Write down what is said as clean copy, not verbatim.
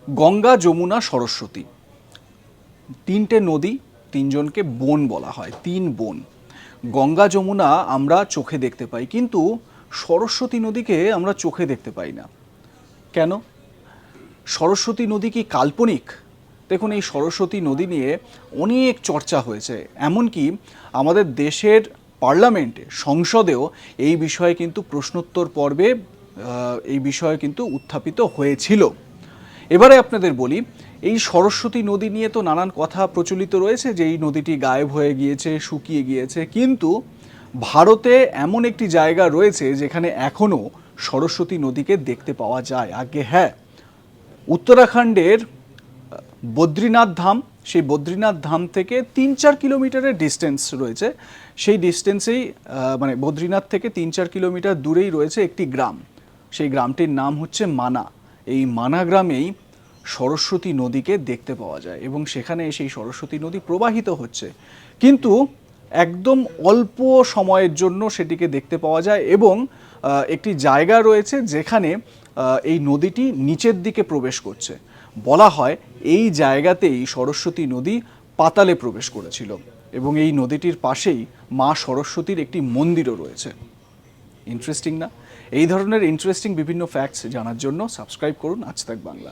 গঙ্গা, যমুনা, সরস্বতী, তিনটে নদী, তিনজনকে বোন বলা হয়, তিন বোন। গঙ্গা যমুনা আমরা চোখে দেখতে পাই, কিন্তু সরস্বতী নদীকে আমরা চোখে দেখতে পাই না। কেন? সরস্বতী নদী কি কাল্পনিক? দেখুন, এই সরস্বতী নদী নিয়ে অনেক চর্চা হয়েছে, এমনকি আমাদের দেশের পার্লামেন্টে, সংসদেও এই বিষয়ে কিন্তু প্রশ্নোত্তর পর্বে এই বিষয়ে কিন্তু উত্থাপিত হয়েছিল। এবারে আপনাদের বলি, এই সরস্বতী নদী নিয়ে তো নানান কথা প্রচলিত রয়েছে যে এই নদীটি গায়েব হয়ে গিয়েছে, শুকিয়ে গিয়েছে, কিন্তু ভারতে এমন একটি জায়গা রয়েছে যেখানে এখনও সরস্বতী নদীকে দেখতে পাওয়া যায়। আগে হ্যাঁ, উত্তরাখণ্ডের বদ্রীনাথ ধাম, সেই বদ্রীনাথ ধাম থেকে ৩-৪ কিলোমিটারের ডিস্টেন্স রয়েছে। সেই ডিস্টেন্সেই মানে বদ্রীনাথ থেকে ৩-৪ কিলোমিটার দূরেই রয়েছে একটি গ্রাম, সেই গ্রামটির নাম হচ্ছে মানা। এই মানা গ্রামেই সরস্বতী নদীকে দেখতে পাওয়া যায় এবং সেখানে সেই সরস্বতী নদী প্রবাহিত হচ্ছে, কিন্তু একদম অল্প সময়ের জন্য সেটিকে দেখতে পাওয়া যায় এবং একটি জায়গা রয়েছে যেখানে এই নদীটি নিচের দিকে প্রবেশ করছে। বলা হয় এই জায়গাতেই সরস্বতী নদী পাতালে প্রবেশ করেছিল এবং এই নদীটির পাশেই মা সরস্বতীর একটি মন্দিরও রয়েছে। ইন্টারেস্টিং না? এই ধরনের ইন্টারেস্টিং বিভিন্ন ফ্যাক্টস জানার জন্য সাবস্ক্রাইব করুন আজ তাক বাংলা।